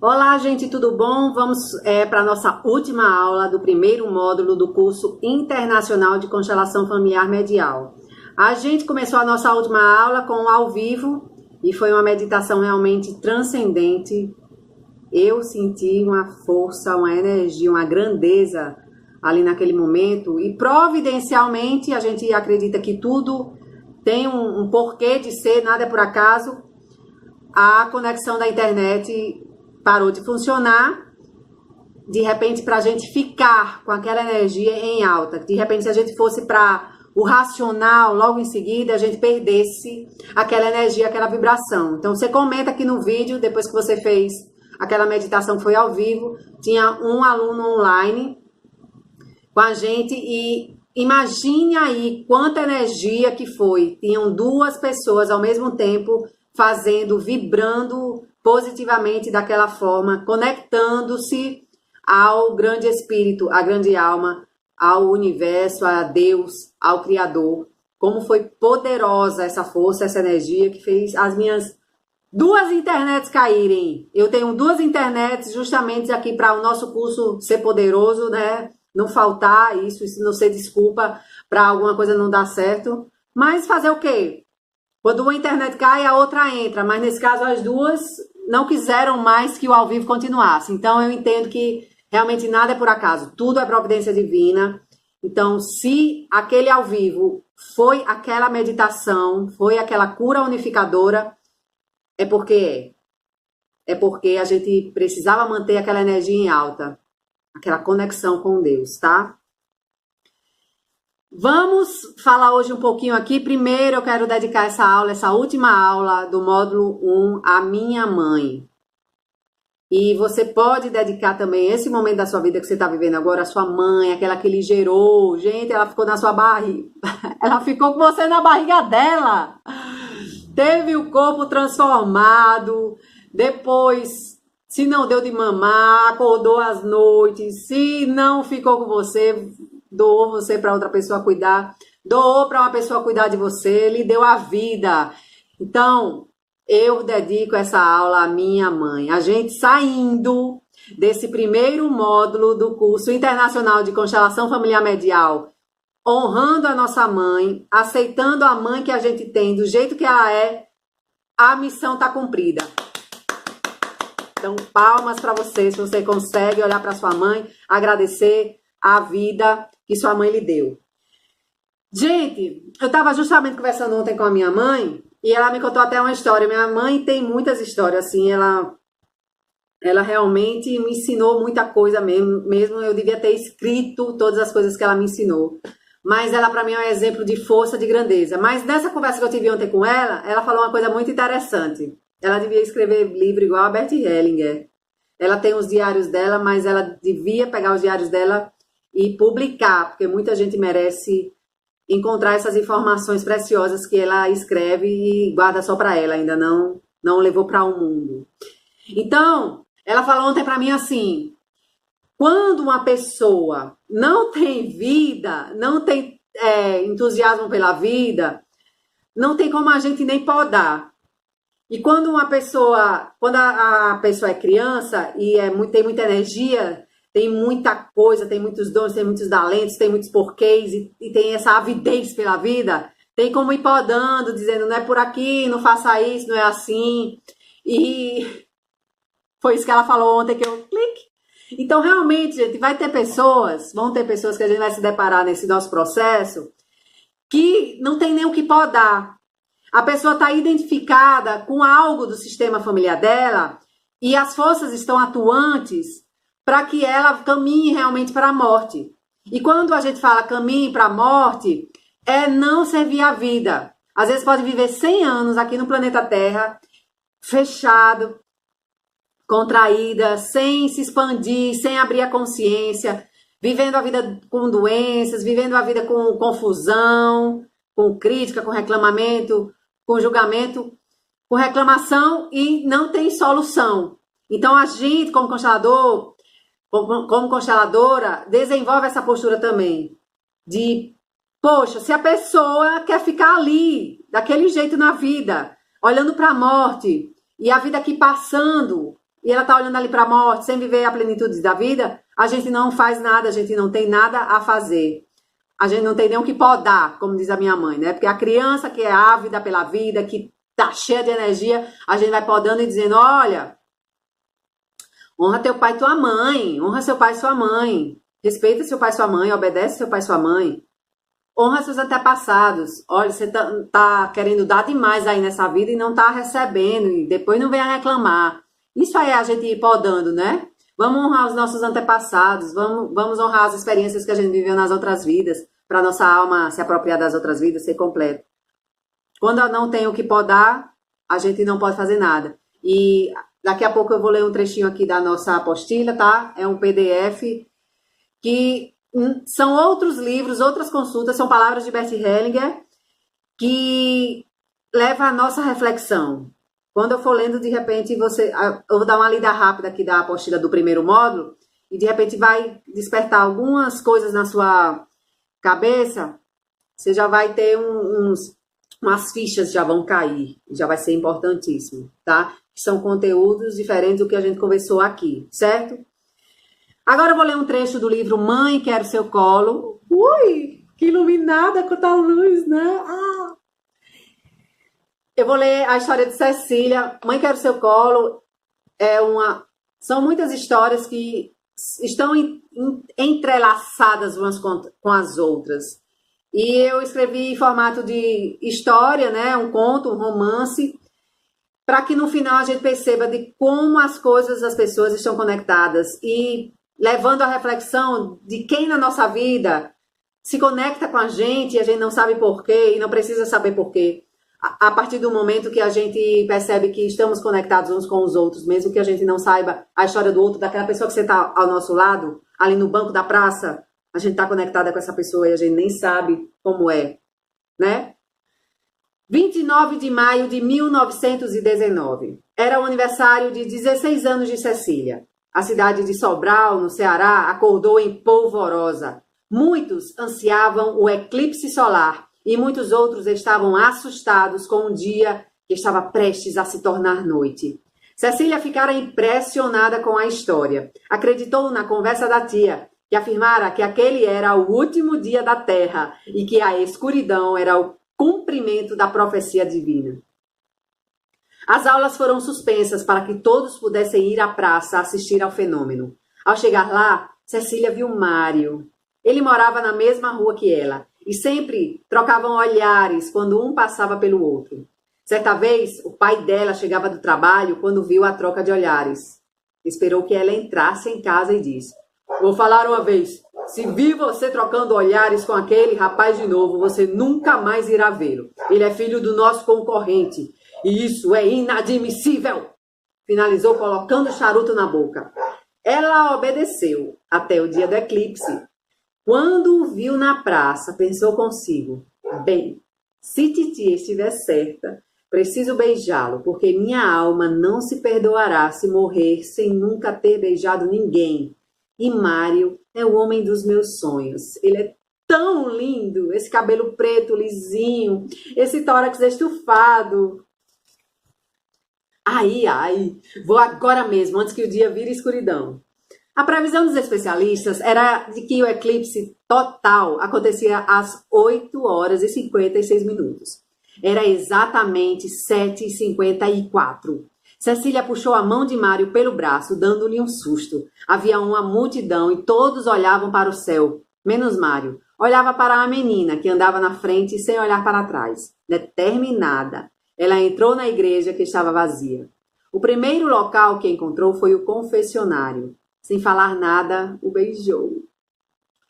Olá, gente, tudo bom? Vamos para a nossa última aula do primeiro módulo do curso Internacional de Constelação Familiar Medial. A gente começou a nossa última aula com ao vivo e foi uma meditação realmente transcendente. Eu senti uma força, uma energia, uma grandeza ali naquele momento e providencialmente a gente acredita que tudo tem um porquê de ser, nada é por acaso. A conexão da internet parou de funcionar, de repente, para a gente ficar com aquela energia em alta. De repente, se a gente fosse para o racional, logo em seguida, a gente perdesse aquela energia, aquela vibração. Então, você comenta aqui no vídeo, depois que você fez aquela meditação que foi ao vivo, tinha um aluno online com a gente e imagine aí quanta energia que foi. Tinham duas pessoas ao mesmo tempo fazendo, vibrando positivamente daquela forma, conectando-se ao grande espírito, à grande alma, ao universo, a Deus, ao Criador. Como foi poderosa essa força, essa energia que fez as minhas duas internets caírem. Eu tenho duas internets justamente aqui para o nosso curso ser poderoso, né? Não faltar isso não ser desculpa para alguma coisa não dar certo. Mas fazer o quê? Quando uma internet cai, a outra entra. Mas nesse caso, as duas não quiseram mais que o ao vivo continuasse. Então, eu entendo que realmente nada é por acaso. Tudo é providência divina. Então, se aquele ao vivo foi aquela meditação, foi aquela cura unificadora, é porque é. É porque a gente precisava manter aquela energia em alta. Aquela conexão com Deus, tá? Vamos falar hoje um pouquinho aqui. Primeiro, eu quero dedicar essa aula, essa última aula do módulo 1 à minha mãe. E você pode dedicar também esse momento da sua vida que você está vivendo agora à sua mãe, aquela que lhe gerou. Gente, ela ficou na sua barriga. Ela ficou com você na barriga dela. Teve o corpo transformado. Depois, se não deu de mamar, acordou às noites. Se não ficou com você, doou você para outra pessoa cuidar, doou para uma pessoa cuidar de você, lhe deu a vida. Então, eu dedico essa aula à minha mãe. A gente saindo desse primeiro módulo do curso Internacional de Constelação Familiar Medial, honrando a nossa mãe, aceitando a mãe que a gente tem do jeito que ela é, a missão está cumprida. Então, palmas para você, se você consegue olhar para sua mãe, agradecer a vida que sua mãe lhe deu. Gente, eu estava justamente conversando ontem com a minha mãe e ela me contou até uma história. Minha mãe tem muitas histórias, assim, ela realmente me ensinou muita coisa mesmo. Eu devia ter escrito todas as coisas que ela me ensinou. Mas ela, para mim, é um exemplo de força, de grandeza. Mas nessa conversa que eu tive ontem com ela falou uma coisa muito interessante. Ela devia escrever livro igual a Bert Hellinger. Ela tem os diários dela, mas ela devia pegar os diários dela e publicar, porque muita gente merece encontrar essas informações preciosas que ela escreve e guarda só para ela, ainda não levou para o mundo. Então, ela falou ontem para mim assim, quando uma pessoa não tem vida, não tem entusiasmo pela vida, não tem como a gente nem podar. E quando a pessoa é criança e tem muita energia, tem muita coisa, tem muitos dons, tem muitos talentos, tem muitos porquês e tem essa avidez pela vida, tem como ir podando, dizendo não é por aqui, não faça isso, não é assim. E foi isso que ela falou ontem que eu clique. Então, realmente, gente, vão ter pessoas que a gente vai se deparar nesse nosso processo que não tem nem o que podar. A pessoa está identificada com algo do sistema familiar dela e as forças estão atuantes para que ela caminhe realmente para a morte. E quando a gente fala caminhe para a morte, é não servir a vida. Às vezes pode viver 100 anos aqui no planeta Terra, fechado, contraída, sem se expandir, sem abrir a consciência, vivendo a vida com doenças, vivendo a vida com confusão, com crítica, com reclamamento, com julgamento, com reclamação e não tem solução. Então a gente, como consteladora, desenvolve essa postura também de, poxa, se a pessoa quer ficar ali, daquele jeito na vida, olhando para a morte, e a vida aqui passando, e ela está olhando ali para a morte, sem viver a plenitude da vida, a gente não faz nada, a gente não tem nada a fazer. A gente não tem nem o que podar, como diz a minha mãe, né? Porque a criança que é ávida pela vida, que tá cheia de energia, a gente vai podando e dizendo, olha, honra teu pai e tua mãe, honra seu pai e sua mãe, respeita seu pai e sua mãe, obedece seu pai e sua mãe, honra seus antepassados. Olha, você tá querendo dar demais aí nessa vida e não tá recebendo, e depois não venha reclamar. Isso aí é a gente ir podando, né? Vamos honrar os nossos antepassados, vamos honrar as experiências que a gente viveu nas outras vidas, para nossa alma se apropriar das outras vidas, ser completa. Quando eu não tenho o que podar, a gente não pode fazer nada. E daqui a pouco eu vou ler um trechinho aqui da nossa apostila, tá? É um PDF que são outros livros, outras consultas, são palavras de Bert Hellinger que leva a nossa reflexão. Quando eu for lendo, de repente, eu vou dar uma lida rápida aqui da apostila do primeiro módulo, e de repente vai despertar algumas coisas na sua cabeça, você já vai ter umas fichas já vão cair, já vai ser importantíssimo, tá? São conteúdos diferentes do que a gente conversou aqui, certo? Agora eu vou ler um trecho do livro Mãe, Quero Seu Colo. Ui, que iluminada com tal luz, né? Eu vou ler a história de Cecília. Mãe, Quero Seu Colo são muitas histórias que estão entrelaçadas umas com as outras. E eu escrevi em formato de história, né? Um conto, um romance, para que no final a gente perceba de como as coisas, as pessoas estão conectadas e levando a reflexão de quem na nossa vida se conecta com a gente e a gente não sabe porquê e não precisa saber porquê. A partir do momento que a gente percebe que estamos conectados uns com os outros, mesmo que a gente não saiba a história do outro, daquela pessoa que você está ao nosso lado, ali no banco da praça, a gente está conectada com essa pessoa e a gente nem sabe como é, né? 29 de maio de 1919. Era o aniversário de 16 anos de Cecília. A cidade de Sobral, no Ceará, acordou em polvorosa. Muitos ansiavam o eclipse solar e muitos outros estavam assustados com o dia que estava prestes a se tornar noite. Cecília ficara impressionada com a história. Acreditou na conversa da tia, que afirmara que aquele era o último dia da Terra e que a escuridão era o cumprimento da profecia divina. As aulas foram suspensas para que todos pudessem ir à praça assistir ao fenômeno. Ao chegar lá, Cecília viu Mário. Ele morava na mesma rua que ela e sempre trocavam olhares quando um passava pelo outro. Certa vez, o pai dela chegava do trabalho quando viu a troca de olhares. Esperou que ela entrasse em casa e disse: "Vou falar uma vez. Se vir você trocando olhares com aquele rapaz de novo, você nunca mais irá vê-lo. Ele é filho do nosso concorrente. E isso é inadmissível!" Finalizou colocando o charuto na boca. Ela obedeceu até o dia do eclipse. Quando o viu na praça, pensou consigo: bem, se Titi estiver certa, preciso beijá-lo, porque minha alma não se perdoará se morrer sem nunca ter beijado ninguém. E Mário é o homem dos meus sonhos. Ele é tão lindo, esse cabelo preto, lisinho, esse tórax estufado. Ai, vou agora mesmo, antes que o dia vire escuridão. A previsão dos especialistas era de que o eclipse total acontecia às 8 horas e 56 minutos. Era exatamente 7h54. Cecília puxou a mão de Mário pelo braço, dando-lhe um susto. Havia uma multidão e todos olhavam para o céu, menos Mário. Olhava para a menina, que andava na frente sem olhar para trás. Determinada, ela entrou na igreja, que estava vazia. O primeiro local que encontrou foi o confessionário. Sem falar nada, o beijou.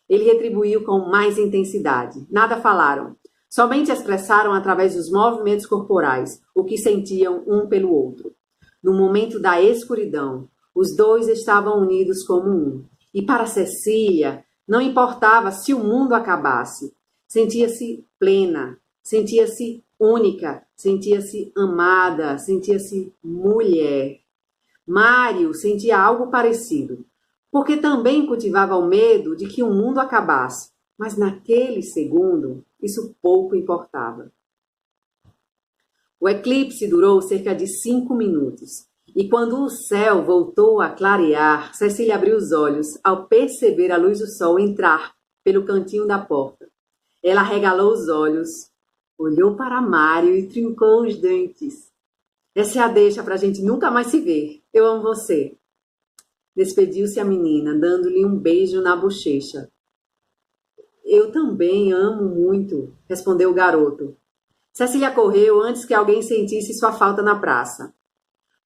Ele retribuiu com mais intensidade. Nada falaram. Somente expressaram através dos movimentos corporais o que sentiam um pelo outro. No momento da escuridão, os dois estavam unidos como um. E para Cecília, não importava se o mundo acabasse. Sentia-se plena, sentia-se única, sentia-se amada, sentia-se mulher. Mário sentia algo parecido, porque também cultivava o medo de que o mundo acabasse, mas naquele segundo isso pouco importava. O eclipse durou cerca de 5 minutos, E quando o céu voltou a clarear, Cecília abriu os olhos ao perceber a luz do sol entrar pelo cantinho da porta. Ela arregalou os olhos, olhou para Mário e trincou os dentes. Essa é a deixa para a gente nunca mais se ver. Eu amo você. Despediu-se a menina, dando-lhe um beijo na bochecha. Eu também amo muito, respondeu o garoto. Cecília correu antes que alguém sentisse sua falta na praça.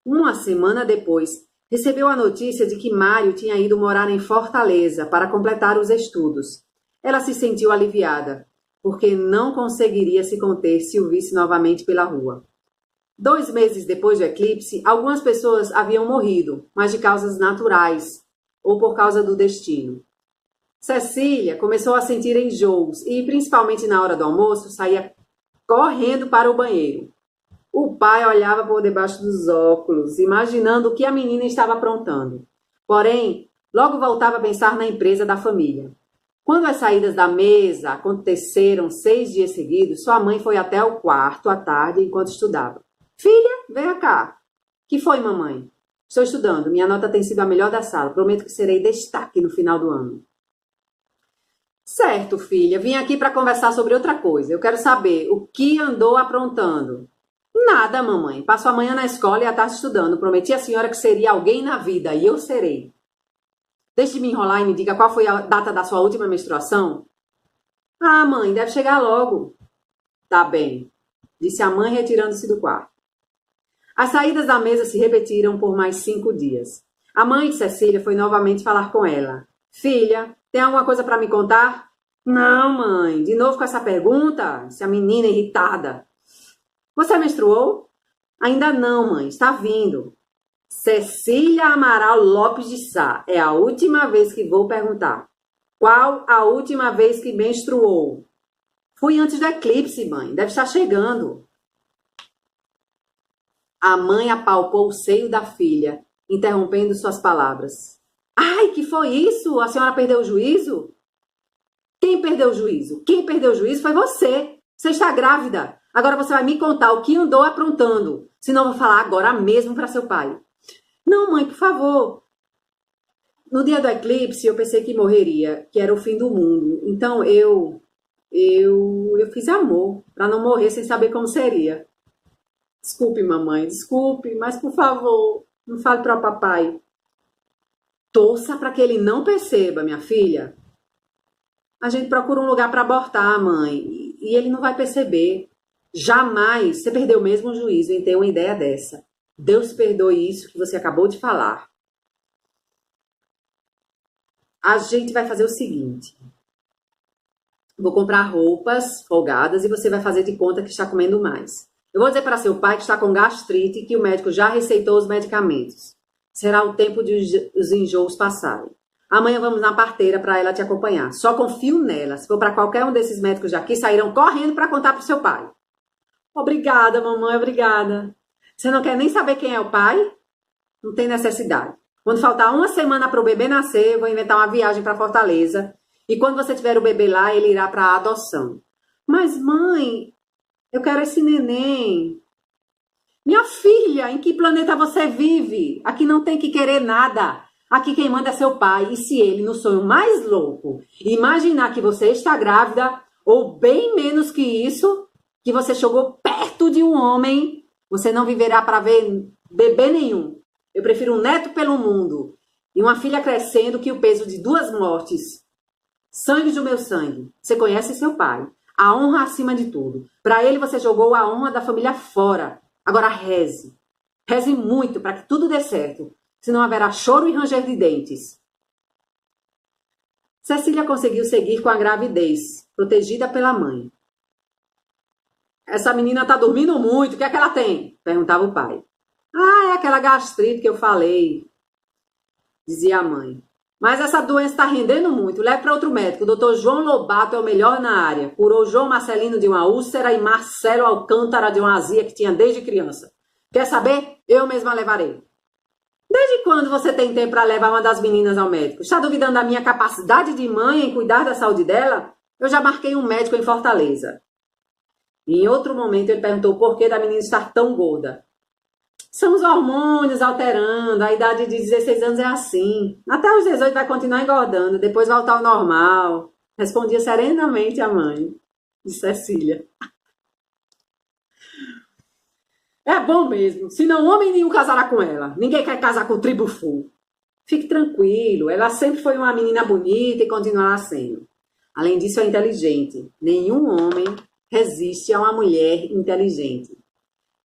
Uma semana depois, recebeu a notícia de que Mário tinha ido morar em Fortaleza para completar os estudos. Ela se sentiu aliviada, porque não conseguiria se conter se o visse novamente pela rua. 2 meses depois do eclipse, algumas pessoas haviam morrido, mas de causas naturais ou por causa do destino. Cecília começou a sentir enjoos e, principalmente na hora do almoço, saía correndo para o banheiro. O pai olhava por debaixo dos óculos, imaginando o que a menina estava aprontando. Porém, logo voltava a pensar na empresa da família. Quando as saídas da mesa aconteceram 6 dias seguidos, sua mãe foi até o quarto à tarde enquanto estudava. Filha, venha cá. Que foi, mamãe? Estou estudando. Minha nota tem sido a melhor da sala. Prometo que serei destaque no final do ano. Certo, filha. Vim aqui para conversar sobre outra coisa. Eu quero saber o que andou aprontando. Nada, mamãe. Passo a manhã na escola e à tarde estudando. Prometi à senhora que seria alguém na vida e eu serei. Deixe-me me enrolar e me diga qual foi a data da sua última menstruação. Ah, mãe, deve chegar logo. Tá bem, disse a mãe retirando-se do quarto. As saídas da mesa se repetiram por mais 5 dias. A mãe de Cecília foi novamente falar com ela. Filha, tem alguma coisa para me contar? Não, mãe. De novo com essa pergunta? Disse a menina irritada. Você menstruou? Ainda não, mãe. Está vindo. Cecília Amaral Lopes de Sá. É a última vez que vou perguntar. Qual a última vez que menstruou? Fui antes do eclipse, mãe. Deve estar chegando. A mãe apalpou o seio da filha, interrompendo suas palavras. Ai, que foi isso? A senhora perdeu o juízo? Quem perdeu o juízo? Quem perdeu o juízo foi você. Você está grávida. Agora você vai me contar o que andou aprontando. Senão eu vou falar agora mesmo para seu pai. Não, mãe, por favor. No dia do eclipse eu pensei que morreria, que era o fim do mundo. Então eu fiz amor para não morrer sem saber como seria. Desculpe, mamãe, desculpe, mas por favor, não fale para o papai. Torça para que ele não perceba, minha filha. A gente procura um lugar para abortar, mãe, e ele não vai perceber. Jamais você perdeu mesmo o juízo em ter uma ideia dessa. Deus perdoe isso que você acabou de falar. A gente vai fazer o seguinte. Vou comprar roupas folgadas e você vai fazer de conta que está comendo mais. Eu vou dizer para seu pai que está com gastrite e que o médico já receitou os medicamentos. Será o tempo de os enjoos passarem. Amanhã vamos na parteira para ela te acompanhar. Só confio nela. Se for para qualquer um desses médicos daqui, sairão correndo para contar para o seu pai. Obrigada, mamãe, obrigada. Você não quer nem saber quem é o pai? Não tem necessidade. Quando faltar 1 semana para o bebê nascer, eu vou inventar uma viagem para Fortaleza. E quando você tiver o bebê lá, ele irá para a adoção. Mas, mãe, eu quero esse neném. Minha filha, em que planeta você vive? Aqui não tem que querer nada. Aqui quem manda é seu pai. E se ele, no sonho mais louco, imaginar que você está grávida, ou bem menos que isso, que você chegou perto de um homem, você não viverá para ver bebê nenhum. Eu prefiro um neto pelo mundo e uma filha crescendo que o peso de 2 mortes. Sangue do meu sangue. Você conhece seu pai. A honra acima de tudo. Para ele você jogou a honra da família fora. Agora reze. Reze muito para que tudo dê certo. Senão haverá choro e ranger de dentes. Cecília conseguiu seguir com a gravidez, protegida pela mãe. Essa menina está dormindo muito. O que é que ela tem? Perguntava o pai. Ah, é aquela gastrite que eu falei, dizia a mãe. Mas essa doença está rendendo muito. Leve para outro médico. O doutor João Lobato é o melhor na área. Curou João Marcelino de uma úlcera e Marcelo Alcântara de uma azia que tinha desde criança. Quer saber? Eu mesma levarei. Desde quando você tem tempo para levar uma das meninas ao médico? Está duvidando da minha capacidade de mãe em cuidar da saúde dela? Eu já marquei um médico em Fortaleza. E em outro momento ele perguntou por que da menina estar tão gorda. São os hormônios alterando, a idade de 16 anos é assim. Até os 18 vai continuar engordando, depois voltar ao normal. Respondia serenamente a mãe de Cecília. É bom mesmo, senão homem nenhum casará com ela. Ninguém quer casar com o tribufu. Fique tranquilo, ela sempre foi uma menina bonita e continuará sendo. Além disso, é inteligente. Nenhum homem resiste a uma mulher inteligente.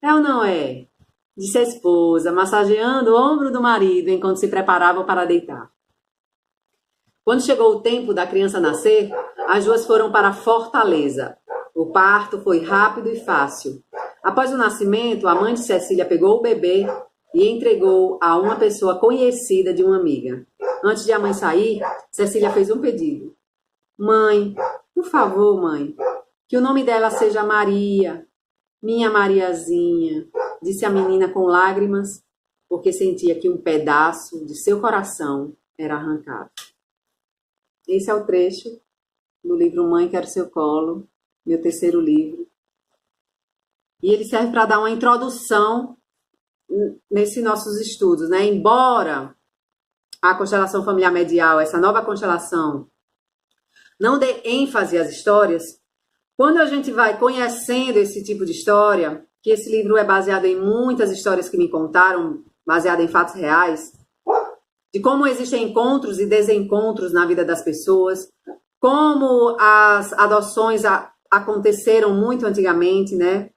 É ou não é? Disse a esposa, massageando o ombro do marido enquanto se preparavam para deitar. Quando chegou o tempo da criança nascer, as duas foram para a Fortaleza. O parto foi rápido e fácil. Após o nascimento, a mãe de Cecília pegou o bebê e entregou a uma pessoa conhecida de uma amiga. Antes de a mãe sair, Cecília fez um pedido. Mãe, por favor, mãe, que o nome dela seja Maria, minha Mariazinha, disse a menina com lágrimas, porque sentia que um pedaço de seu coração era arrancado. Esse é o trecho do livro Mãe, Quero Seu Colo, meu terceiro livro. E ele serve para dar uma introdução nesses nossos estudos, né? Embora a constelação familiar medial, essa nova constelação, não dê ênfase às histórias, quando a gente vai conhecendo esse tipo de história, que esse livro é baseado em muitas histórias que me contaram, baseado em fatos reais, de como existem encontros e desencontros na vida das pessoas, como as adoções aconteceram muito antigamente, né?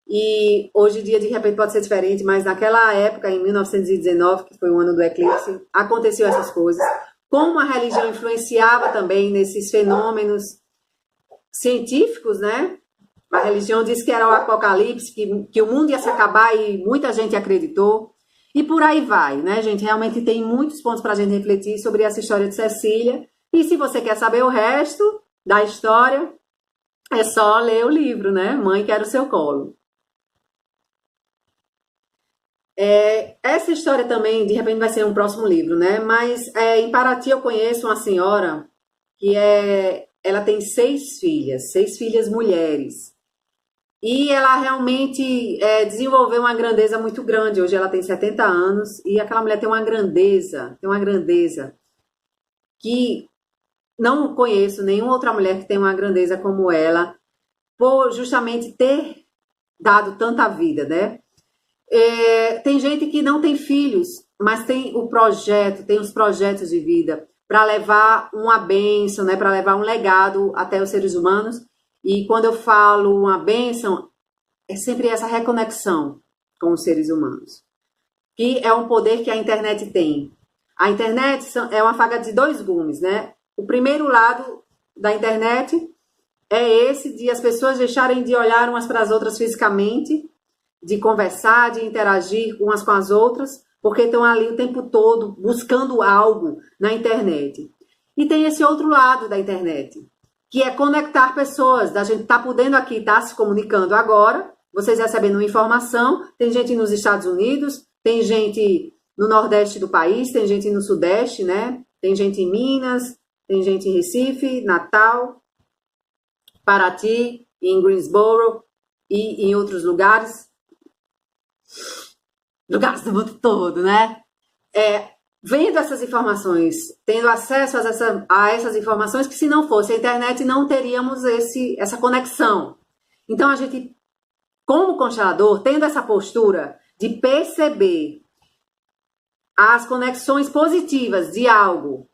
E hoje em dia, de repente, pode ser diferente, mas naquela época, em 1919, que foi o ano do eclipse, aconteciam essas coisas. Como a religião influenciava também nesses fenômenos científicos, né? A religião disse que era o apocalipse, que o mundo ia se acabar e muita gente acreditou. E por aí vai, né, gente? Realmente tem muitos pontos para a gente refletir sobre essa história de Cecília. E se você quer saber o resto da história, é só ler o livro, né? Mãe, Quero Seu Colo. Essa história também, de repente, vai ser um próximo livro, né? Mas em Paraty eu conheço uma senhora que ela tem 6 filhas mulheres. E ela realmente desenvolveu uma grandeza muito grande. Hoje ela tem 70 anos e aquela mulher tem uma grandeza que não conheço nenhuma outra mulher que tem uma grandeza como ela, por justamente ter dado tanta vida, né? Tem gente que não tem filhos, mas tem os projetos de vida para levar uma bênção, né? Para levar um legado até os seres humanos. E quando eu falo uma bênção, é sempre essa reconexão com os seres humanos, que é um poder que a internet tem. A internet é uma faca de 2 gumes, né? O primeiro lado da internet é esse de as pessoas deixarem de olhar umas para as outras fisicamente, de conversar, de interagir umas com as outras, porque estão ali o tempo todo buscando algo na internet. E tem esse outro lado da internet, que é conectar pessoas. Da gente tá podendo aqui, tá se comunicando agora, vocês recebendo informação, tem gente nos Estados Unidos, tem gente no Nordeste do país, tem gente no Sudeste, né? Tem gente em Minas, tem gente em Recife, Natal, Paraty, em Greensboro e em outros lugares do mundo todo, né? Vendo essas informações, tendo acesso a essas informações, que se não fosse a internet, não teríamos essa conexão. Então, a gente, como constelador, tendo essa postura de perceber as conexões positivas de algo,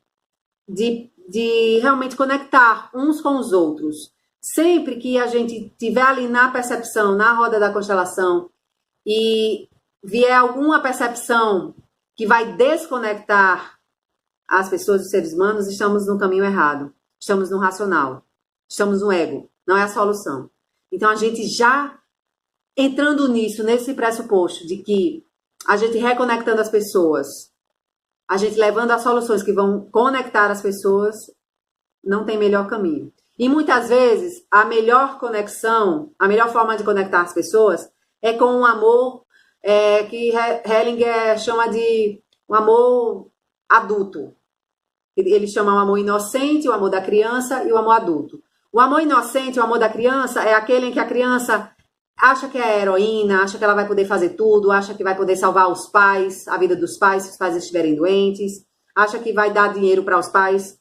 de realmente conectar uns com os outros, sempre que a gente estiver ali na percepção, na roda da constelação, e vier alguma percepção que vai desconectar as pessoas, os seres humanos, estamos no caminho errado. Estamos no racional. Estamos no ego. Não é a solução. Então, a gente já entrando nisso, nesse pressuposto de que a gente reconectando as pessoas, a gente levando as soluções que vão conectar as pessoas, não tem melhor caminho. E muitas vezes, a melhor conexão, a melhor forma de conectar as pessoas é com um amor que Hellinger chama de um amor adulto. Ele chama o amor inocente, o amor da criança e o amor adulto. O amor inocente, o amor da criança, é aquele em que a criança acha que é heroína, acha que ela vai poder fazer tudo, acha que vai poder salvar os pais, a vida dos pais, se os pais estiverem doentes, acha que vai dar dinheiro para os pais,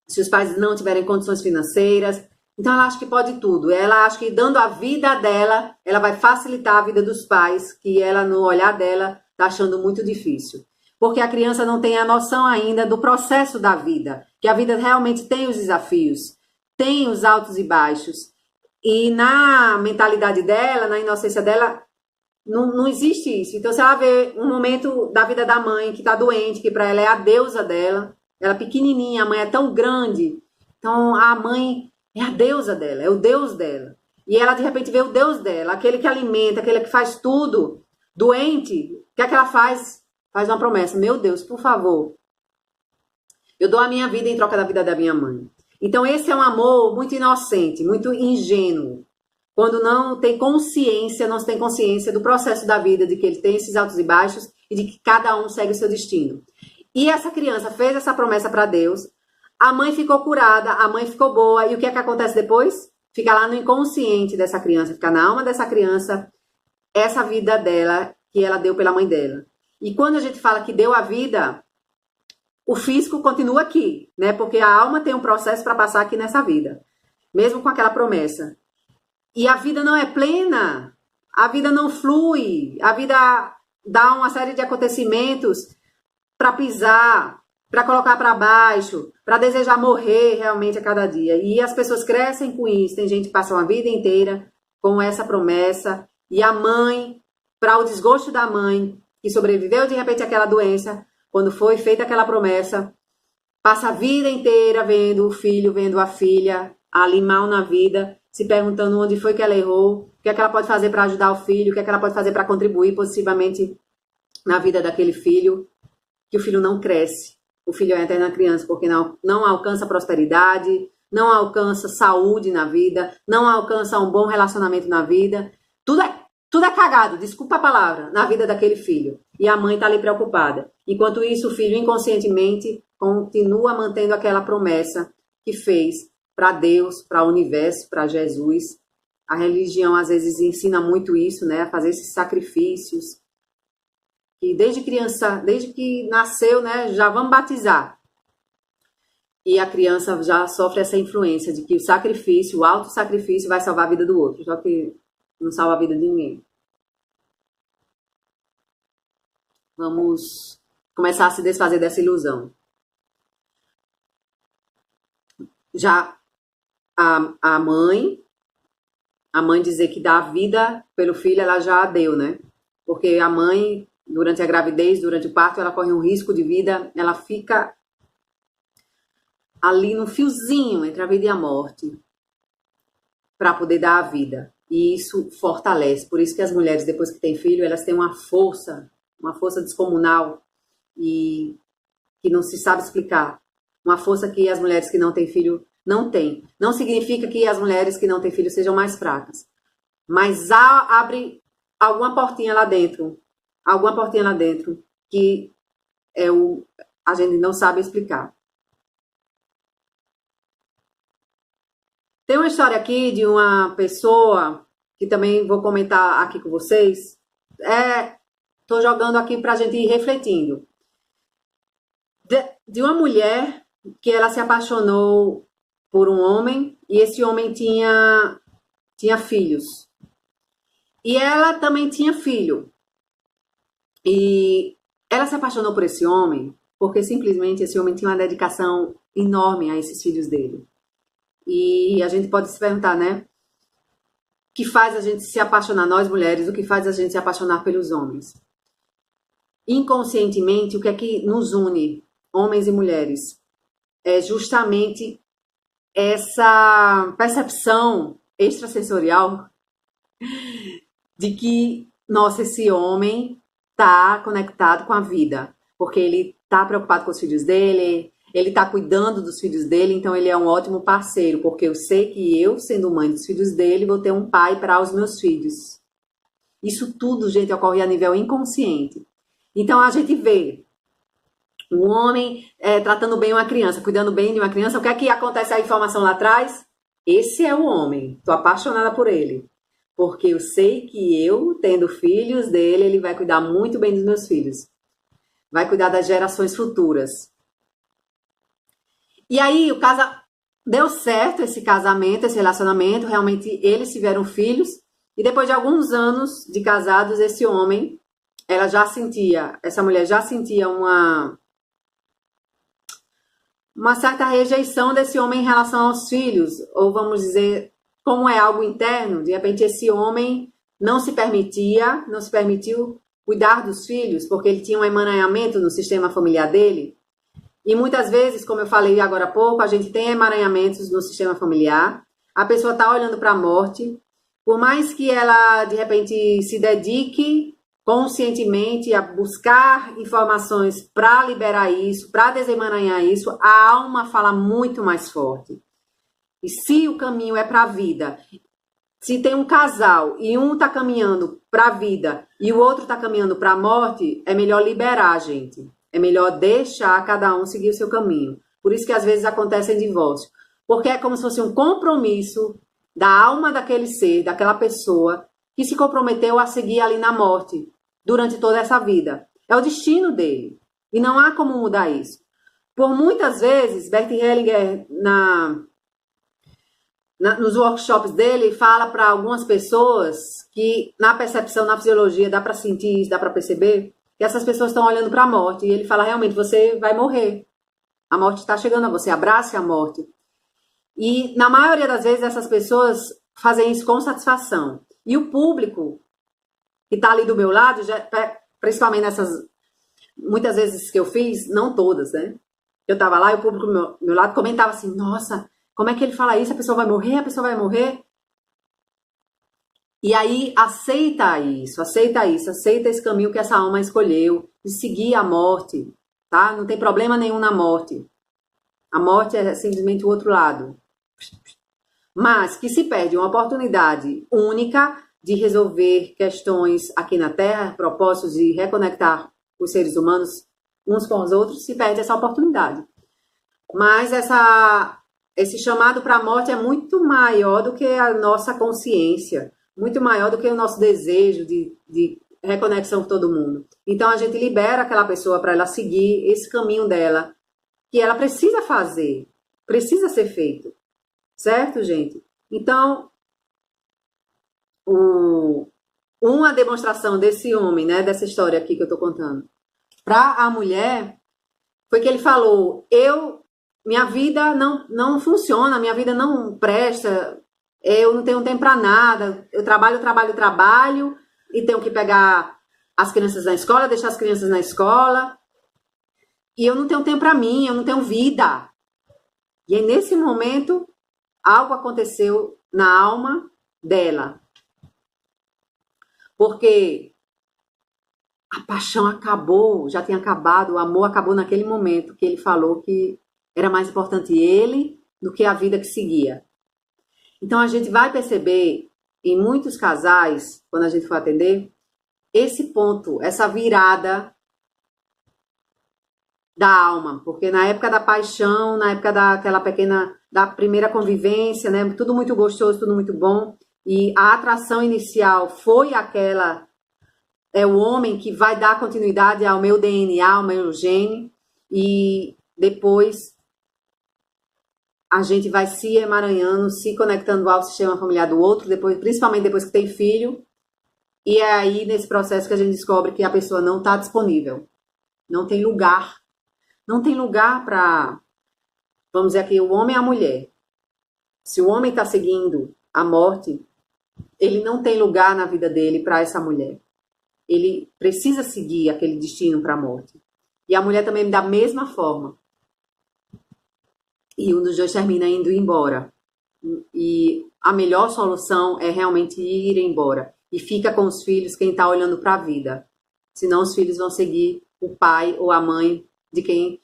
se os pais não tiverem condições financeiras. Então, ela acha que pode tudo. Ela acha que dando a vida dela, ela vai facilitar a vida dos pais, que ela, no olhar dela, está achando muito difícil. Porque a criança não tem a noção ainda do processo da vida, que a vida realmente tem os desafios, tem os altos e baixos. E na mentalidade dela, na inocência dela, não existe isso. Então, se ela vê um momento da vida da mãe que está doente, que para ela é a deusa dela, ela é pequenininha, a mãe é tão grande, então a mãe é a deusa dela, é o Deus dela. E ela, de repente, vê o Deus dela, aquele que alimenta, aquele que faz tudo, doente. O que é que ela faz? Faz uma promessa. Meu Deus, por favor, eu dou a minha vida em troca da vida da minha mãe. Então, esse é um amor muito inocente, muito ingênuo. Quando não tem consciência, não se tem consciência do processo da vida, de que ele tem esses altos e baixos e de que cada um segue o seu destino. E essa criança fez essa promessa para Deus, a mãe ficou curada, a mãe ficou boa, e o que é que acontece depois? Fica lá no inconsciente dessa criança, fica na alma dessa criança, essa vida dela, que ela deu pela mãe dela. E quando a gente fala que deu a vida, o físico continua aqui, né? Porque a alma tem um processo para passar aqui nessa vida, mesmo com aquela promessa. E a vida não é plena, a vida não flui, a vida dá uma série de acontecimentos para pisar, para colocar para baixo, para desejar morrer realmente a cada dia. E as pessoas crescem com isso. Tem gente que passa uma vida inteira com essa promessa. E a mãe, para o desgosto da mãe, que sobreviveu de repente àquela doença, quando foi feita aquela promessa, passa a vida inteira vendo o filho, vendo a filha ali mal na vida, se perguntando onde foi que ela errou, o que é que ela pode fazer para ajudar o filho, o que é que ela pode fazer para contribuir positivamente na vida daquele filho. Que o filho não cresce, o filho é a eterna criança, porque não alcança prosperidade, não alcança saúde na vida, não alcança um bom relacionamento na vida, tudo é cagado, desculpa a palavra, na vida daquele filho, e a mãe está ali preocupada, enquanto isso o filho inconscientemente continua mantendo aquela promessa que fez para Deus, para o universo, para Jesus. A religião às vezes ensina muito isso, né, a fazer esses sacrifícios, que desde criança, desde que nasceu, né, já vamos batizar. E a criança já sofre essa influência de que o sacrifício, o auto-sacrifício vai salvar a vida do outro, só que não salva a vida de ninguém. Vamos começar a se desfazer dessa ilusão. Já a mãe dizer que dá a vida pelo filho, ela já deu, né? Porque a mãe, durante a gravidez, durante o parto, ela corre um risco de vida, ela fica ali no fiozinho entre a vida e a morte para poder dar a vida. E isso fortalece. Por isso que as mulheres, depois que têm filho, elas têm uma força descomunal e que não se sabe explicar. Uma força que as mulheres que não têm filho não têm. Não significa que as mulheres que não têm filho sejam mais fracas. Mas abre alguma portinha lá dentro que a gente não sabe explicar. Tem uma história aqui de uma pessoa que também vou comentar aqui com vocês. Estou jogando aqui para a gente ir refletindo. De uma mulher que ela se apaixonou por um homem e esse homem tinha filhos. E ela também tinha filho. E ela se apaixonou por esse homem porque simplesmente esse homem tinha uma dedicação enorme a esses filhos dele. E a gente pode se perguntar, né? O que faz a gente se apaixonar, nós mulheres, o que faz a gente se apaixonar pelos homens? Inconscientemente, o que é que nos une, homens e mulheres? É justamente essa percepção extrasensorial de que, nossa, esse homem está conectado com a vida, porque ele está preocupado com os filhos dele, ele está cuidando dos filhos dele, então ele é um ótimo parceiro, porque eu sei que eu, sendo mãe dos filhos dele, vou ter um pai para os meus filhos. Isso tudo, gente, ocorre a nível inconsciente. Então a gente vê um homem tratando bem uma criança, cuidando bem de uma criança, o que é que acontece a informação lá atrás? Esse é o homem, estou apaixonada por ele. porque eu sei que eu, tendo filhos dele, ele vai cuidar muito bem dos meus filhos. Vai cuidar das gerações futuras. E aí, deu certo esse casamento, esse relacionamento, realmente eles tiveram filhos, e depois de alguns anos de casados, esse homem, essa mulher já sentia uma certa rejeição desse homem em relação aos filhos, ou vamos dizer, como é algo interno, de repente esse homem não se permitiu cuidar dos filhos, porque ele tinha um emaranhamento no sistema familiar dele. E muitas vezes, como eu falei agora há pouco, a gente tem emaranhamentos no sistema familiar, a pessoa está olhando para a morte, por mais que ela, de repente, se dedique conscientemente a buscar informações para liberar isso, para desemaranhar isso, a alma fala muito mais forte. E se o caminho é para a vida, se tem um casal e um está caminhando para a vida e o outro está caminhando para a morte, é melhor liberar, gente. É melhor deixar cada um seguir o seu caminho. Por isso que às vezes acontecem divórcios. Porque é como se fosse um compromisso da alma daquele ser, daquela pessoa, que se comprometeu a seguir ali na morte, durante toda essa vida. É o destino dele. E não há como mudar isso. Por muitas vezes, Bert Hellinger, nos workshops dele, fala para algumas pessoas que, na percepção, na fisiologia, dá para sentir isso, dá para perceber, que essas pessoas estão olhando para a morte. E ele fala, realmente, você vai morrer. A morte está chegando a você, abrace a morte. E, na maioria das vezes, essas pessoas fazem isso com satisfação. E o público que está ali do meu lado, principalmente muitas vezes que eu fiz, não todas, né? Eu estava lá e o público do meu lado comentava assim, nossa, como é que ele fala isso? A pessoa vai morrer, a pessoa vai morrer. E aí, aceita esse caminho que essa alma escolheu, de seguir a morte, tá? Não tem problema nenhum na morte. A morte é simplesmente o outro lado. Mas que se perde uma oportunidade única de resolver questões aqui na Terra, propósitos de reconectar os seres humanos uns com os outros, se perde essa oportunidade. Mas esse chamado para a morte é muito maior do que a nossa consciência, muito maior do que o nosso desejo de reconexão com todo mundo. Então a gente libera aquela pessoa para ela seguir esse caminho dela, que ela precisa fazer, precisa ser feito. Certo, gente? Então, uma demonstração desse homem, né, dessa história aqui que eu tô contando, para a mulher, foi que ele falou, minha vida não funciona, minha vida não presta, eu não tenho tempo para nada, eu trabalho, e tenho que pegar as crianças na escola, deixar as crianças na escola, e eu não tenho tempo para mim, eu não tenho vida. E aí, nesse momento, algo aconteceu na alma dela. Porque a paixão acabou, já tinha acabado, o amor acabou naquele momento que ele falou que era mais importante ele do que a vida que seguia. Então a gente vai perceber em muitos casais, quando a gente for atender, esse ponto, essa virada da alma, porque na época da paixão, na época da primeira convivência, né, tudo muito gostoso, tudo muito bom, e a atração inicial foi aquela, é o homem que vai dar continuidade ao meu DNA, ao meu gene, e depois a gente vai se emaranhando, se conectando ao sistema familiar do outro, principalmente depois que tem filho, e é aí nesse processo que a gente descobre que a pessoa não está disponível, não tem lugar para, vamos dizer aqui, o homem e a mulher. Se o homem está seguindo a morte, ele não tem lugar na vida dele para essa mulher. Ele precisa seguir aquele destino para a morte. E a mulher também da mesma forma. E um dos dois termina indo embora. E a melhor solução é realmente ir embora. E fica com os filhos quem está olhando para a vida. Senão os filhos vão seguir o pai ou a mãe de quem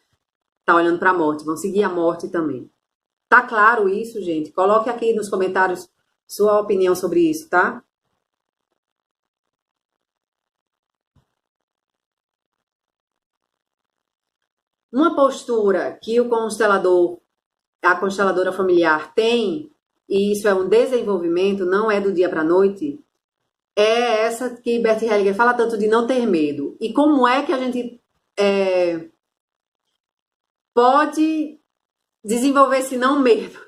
está olhando para a morte. Vão seguir a morte também. Tá claro isso, gente? Coloque aqui nos comentários sua opinião sobre isso, tá? Uma postura que o constelador, a consteladora familiar tem, e isso é um desenvolvimento, não é do dia para a noite, é essa que Bert Hellinger fala tanto de não ter medo. E como é que a gente pode desenvolver esse não medo?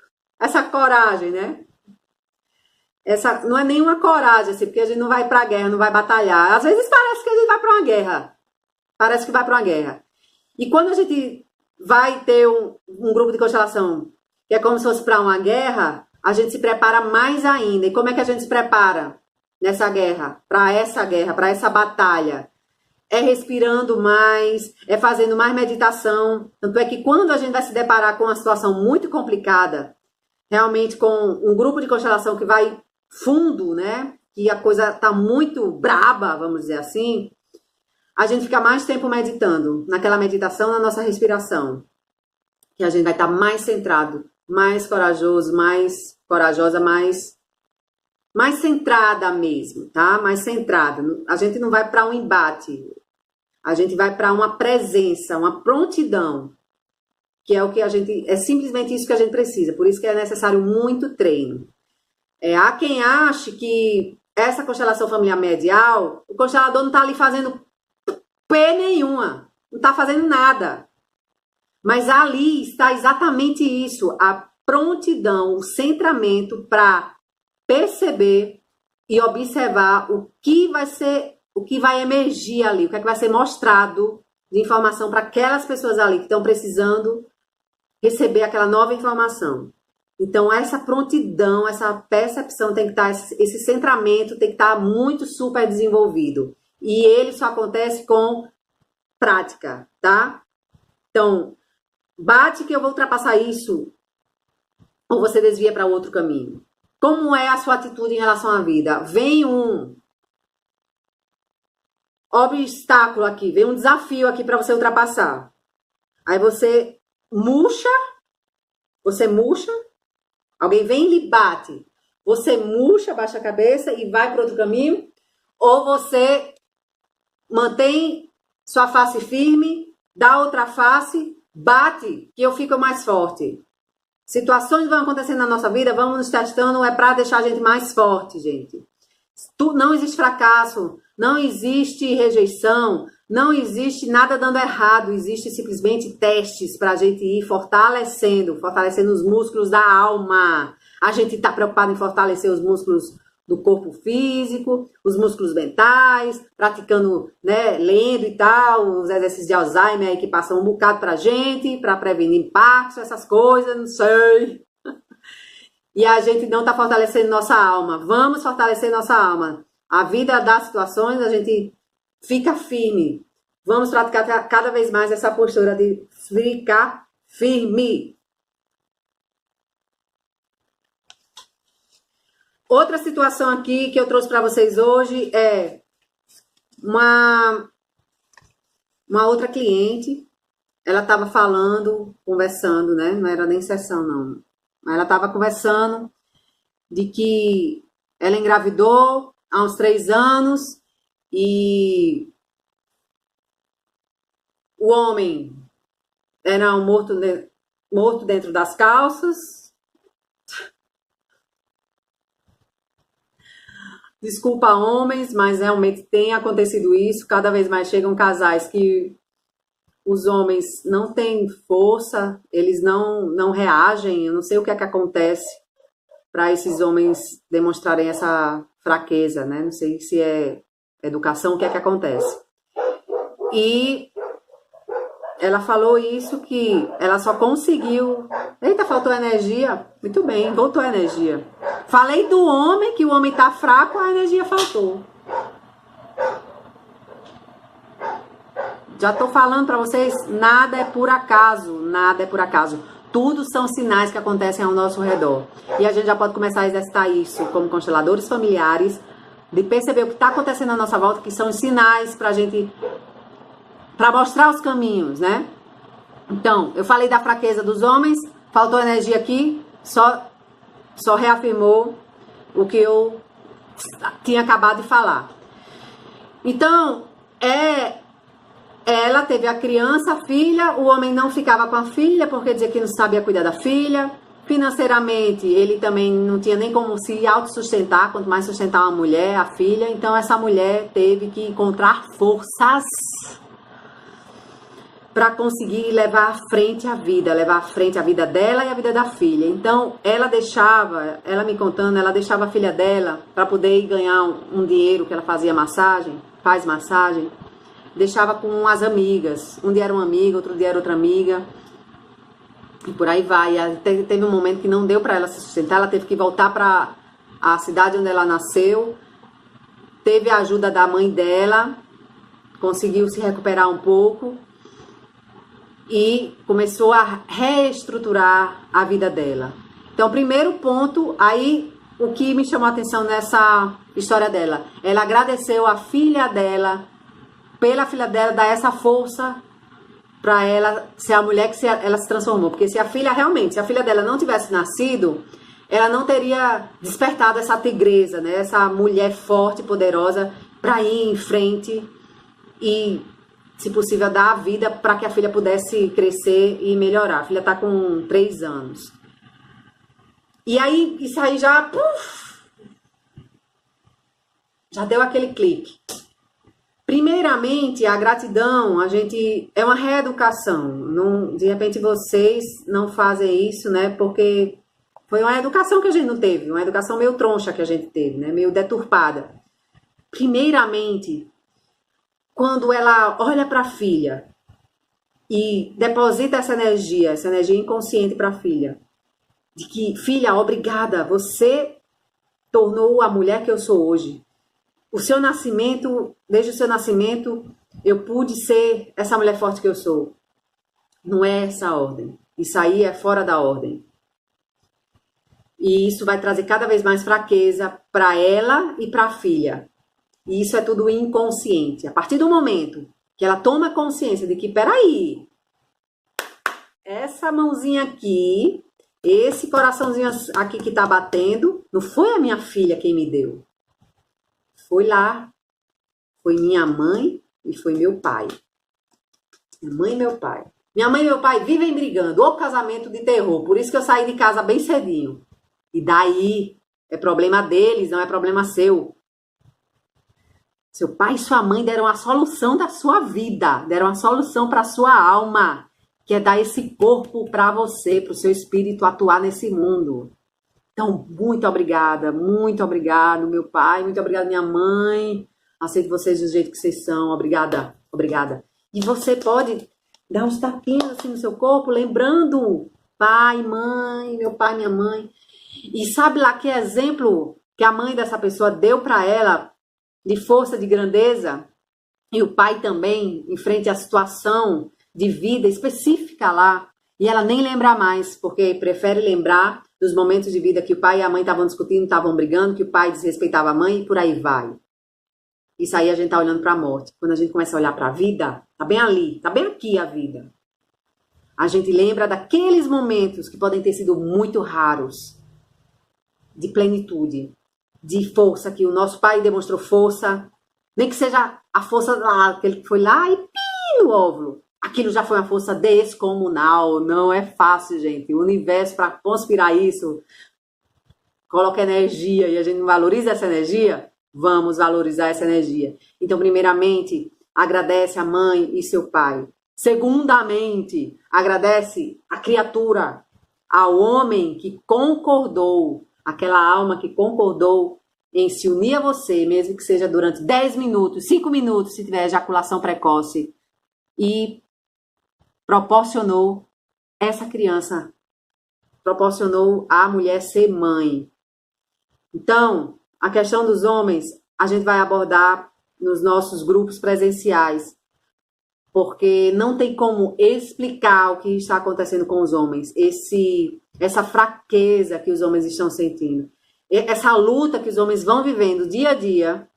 Essa coragem, né? Essa não é nenhuma coragem, assim, porque a gente não vai pra guerra, não vai batalhar. Às vezes parece que a gente vai pra uma guerra. Parece que vai pra uma guerra. E quando a gente vai ter um grupo de constelação que é como se fosse para uma guerra, a gente se prepara mais ainda. E como é que a gente se prepara nessa guerra, para essa batalha? É respirando mais, é fazendo mais meditação. Tanto é que quando a gente vai se deparar com uma situação muito complicada, realmente com um grupo de constelação que vai fundo, né? Que a coisa tá muito braba, vamos dizer assim, a gente fica mais tempo meditando, naquela meditação, na nossa respiração. Que a gente vai estar mais centrado, mais corajoso, mais corajosa, mais centrada mesmo, tá? Mais centrada. A gente não vai para um embate, a gente vai para uma presença, uma prontidão, que é o que a gente, é simplesmente isso que a gente precisa. Por isso que é necessário muito treino. Há quem ache que essa constelação familiar medial, o constelador não está ali fazendo P nenhuma, não está fazendo nada. Mas ali está exatamente isso, a prontidão, o centramento para perceber e observar o que vai ser, o que vai emergir ali, o que é que vai ser mostrado de informação para aquelas pessoas ali que estão precisando receber aquela nova informação. Então, essa prontidão, essa percepção tem que estar, esse centramento tem que estar muito super desenvolvido. E ele só acontece com prática, tá? Então, bate que eu vou ultrapassar isso, ou você desvia para outro caminho. Como é a sua atitude em relação à vida? Vem um obstáculo aqui, vem um desafio aqui para você ultrapassar. Aí você murcha, alguém vem e lhe bate. Você murcha, baixa a cabeça e vai para outro caminho, ou você mantém sua face firme, dá outra face, bate, que eu fico mais forte. Situações vão acontecendo na nossa vida, vamos nos testando, é para deixar a gente mais forte, gente. Não existe fracasso, não existe rejeição, não existe nada dando errado, existe simplesmente testes para a gente ir fortalecendo os músculos da alma. A gente está preocupado em fortalecer os músculos do corpo físico, os músculos mentais, praticando, né, lendo e tal, os exercícios de Alzheimer aí que passam um bocado pra gente, para prevenir impactos, essas coisas, não sei. E a gente não está fortalecendo nossa alma. Vamos fortalecer nossa alma. A vida dá situações, a gente fica firme. Vamos praticar cada vez mais essa postura de ficar firme. Outra situação aqui que eu trouxe para vocês hoje é uma outra cliente. Ela estava falando, conversando, né? Não era nem sessão, não. Mas ela estava conversando de que ela engravidou há uns 3 anos e o homem era um morto dentro das calças. Desculpa, homens, mas realmente tem acontecido isso. Cada vez mais chegam casais que os homens não têm força, eles não reagem. Eu não sei o que é que acontece para esses homens demonstrarem essa fraqueza, né? Não sei se é educação, o que é que acontece. E ela falou isso, que ela só conseguiu... Eita, faltou energia. Muito bem, voltou a energia. Falei do homem, que o homem tá fraco, a energia faltou. Já tô falando para vocês, nada é por acaso, nada é por acaso. Tudo são sinais que acontecem ao nosso redor. E a gente já pode começar a exercitar isso como consteladores familiares, de perceber o que está acontecendo à nossa volta, que são os sinais pra gente... para mostrar os caminhos, né? Então, eu falei da fraqueza dos homens, faltou energia aqui, só reafirmou o que eu tinha acabado de falar. Então, ela teve a criança, a filha, o homem não ficava com a filha porque dizia que não sabia cuidar da filha. Financeiramente, ele também não tinha nem como se autossustentar, quanto mais sustentar uma mulher, a filha. Então, essa mulher teve que encontrar forças para conseguir levar à frente a vida, levar à frente a vida dela e a vida da filha. Então, ela me contando, ela deixava a filha dela para poder ir ganhar um dinheiro que ela fazia massagem, faz massagem, deixava com as amigas. Um dia era uma amiga, outro dia era outra amiga. E por aí vai. E teve um momento que não deu para ela se sustentar, ela teve que voltar para a cidade onde ela nasceu. Teve a ajuda da mãe dela, conseguiu se recuperar um pouco e começou a reestruturar a vida dela. Então, primeiro ponto, aí o que me chamou a atenção nessa história dela, ela agradeceu a filha dela, pela filha dela dar essa força para ela ser a mulher que ela se transformou. Porque se a filha dela não tivesse nascido, ela não teria despertado essa tigresa, né? Essa mulher forte, poderosa, para ir em frente e, se possível, dar a vida para que a filha pudesse crescer e melhorar. A filha está com 3 anos. E aí, isso aí já deu aquele clique. Primeiramente, a gratidão, é uma reeducação. Não, de repente vocês não fazem isso, né? Porque foi uma educação que a gente não teve, uma educação meio troncha que a gente teve, né? Meio deturpada. Primeiramente, quando ela olha para a filha e deposita essa energia inconsciente para a filha, de que, filha, obrigada, você tornou a mulher que eu sou hoje. O seu nascimento, desde o seu nascimento, eu pude ser essa mulher forte que eu sou. Não é essa a ordem. Isso aí é fora da ordem. E isso vai trazer cada vez mais fraqueza para ela e para a filha. E isso é tudo inconsciente. A partir do momento que ela toma consciência de que, peraí, essa mãozinha aqui, esse coraçãozinho aqui que tá batendo, não foi a minha filha quem me deu. Foi lá, foi minha mãe e foi meu pai. Minha mãe e meu pai. Minha mãe e meu pai vivem brigando, ou casamento de terror. Por isso que eu saí de casa bem cedinho. E daí é problema deles, não é problema seu. Seu pai e sua mãe deram a solução da sua vida, deram a solução para a sua alma, que é dar esse corpo para você, para o seu espírito atuar nesse mundo. Então, muito obrigado, meu pai, muito obrigado, minha mãe. Aceito vocês do jeito que vocês são, obrigada. E você pode dar uns tapinhas assim no seu corpo, lembrando pai, mãe, meu pai, minha mãe. E sabe lá que exemplo que a mãe dessa pessoa deu para ela de força, de grandeza? E o pai também, em frente à situação de vida específica lá. E ela nem lembra mais, porque prefere lembrar dos momentos de vida que o pai e a mãe estavam discutindo, estavam brigando, que o pai desrespeitava a mãe e por aí vai. Isso aí a gente tá olhando para a morte. Quando a gente começa a olhar para a vida, tá bem ali, tá bem aqui a vida. A gente lembra daqueles momentos que podem ter sido muito raros, de plenitude, de força, que o nosso pai demonstrou força, nem que seja a força lá, que ele foi lá e pi no óvulo. Aquilo já foi uma força descomunal, não é fácil, gente. O universo, para conspirar isso, coloca energia e a gente não valoriza essa energia, vamos valorizar essa energia. Então, primeiramente, agradece a mãe e seu pai. Segundamente, agradece a criatura, ao homem que concordou, aquela alma que concordou em se unir a você, mesmo que seja durante 10 minutos, 5 minutos, se tiver ejaculação precoce, e proporcionou essa criança, proporcionou a mulher ser mãe. Então, a questão dos homens, a gente vai abordar nos nossos grupos presenciais, porque não tem como explicar o que está acontecendo com os homens, essa fraqueza que os homens estão sentindo, essa luta que os homens vão vivendo dia a dia,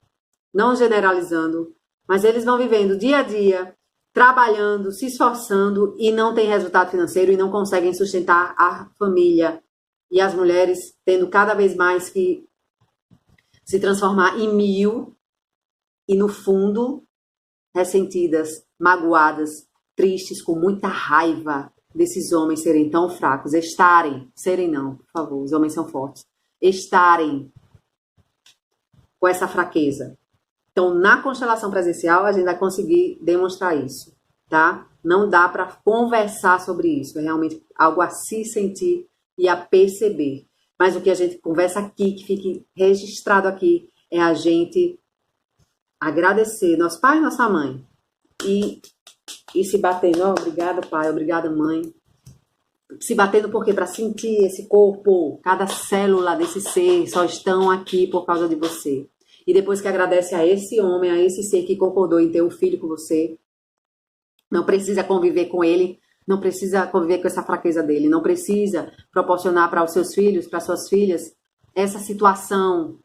não generalizando, mas eles vão vivendo dia a dia, trabalhando, se esforçando e não tem resultado financeiro e não conseguem sustentar a família. E as mulheres tendo cada vez mais que se transformar em 1000 e, no fundo, ressentidas, magoadas, tristes, com muita raiva, desses homens serem tão fracos, serem não, por favor, os homens são fortes, estarem com essa fraqueza. Então, na constelação presencial, a gente vai conseguir demonstrar isso, tá? Não dá para conversar sobre isso, é realmente algo a se sentir e a perceber. Mas o que a gente conversa aqui, que fique registrado aqui, é a gente agradecer nosso pai e nossa mãe. E se batendo, obrigada pai, obrigada mãe. Se batendo por quê? Para sentir esse corpo, cada célula desse ser só estão aqui por causa de você. E depois que agradece a esse homem, a esse ser que concordou em ter um filho com você, não precisa conviver com ele, não precisa conviver com essa fraqueza dele, não precisa proporcionar para os seus filhos, para suas filhas, essa situação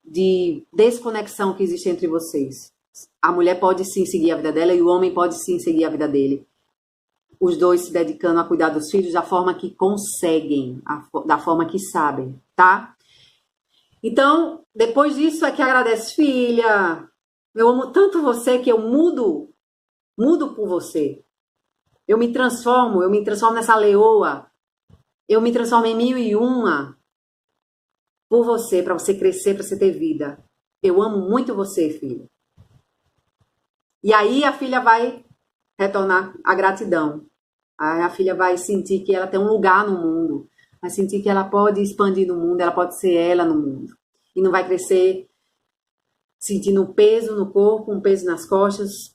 de desconexão que existe entre vocês. A mulher pode sim seguir a vida dela e o homem pode sim seguir a vida dele. Os dois se dedicando a cuidar dos filhos da forma que conseguem, da forma que sabem, tá? Então, depois disso é que agradece, filha, eu amo tanto você que eu mudo por você. Eu me transformo nessa leoa, eu me transformo em 1001 por você, para você crescer, para você ter vida. Eu amo muito você, filha. E aí a filha vai retornar a gratidão. Aí a filha vai sentir que ela tem um lugar no mundo, vai sentir que ela pode expandir no mundo, ela pode ser ela no mundo. E não vai crescer sentindo um peso no corpo, um peso nas costas,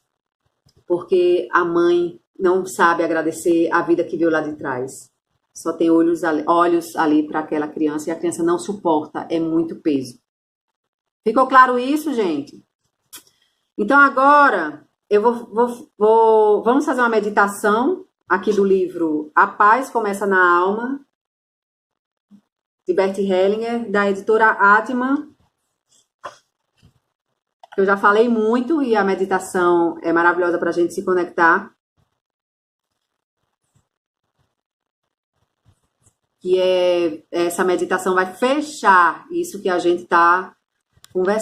porque a mãe não sabe agradecer a vida que veio lá de trás. Só tem olhos ali para aquela criança e a criança não suporta, é muito peso. Ficou claro isso, gente? Então agora eu vamos fazer uma meditação aqui do livro A Paz Começa na Alma, de Bert Hellinger, da editora Atman. Eu já falei muito e a meditação é maravilhosa para a gente se conectar. Que essa meditação vai fechar isso que a gente está conversando.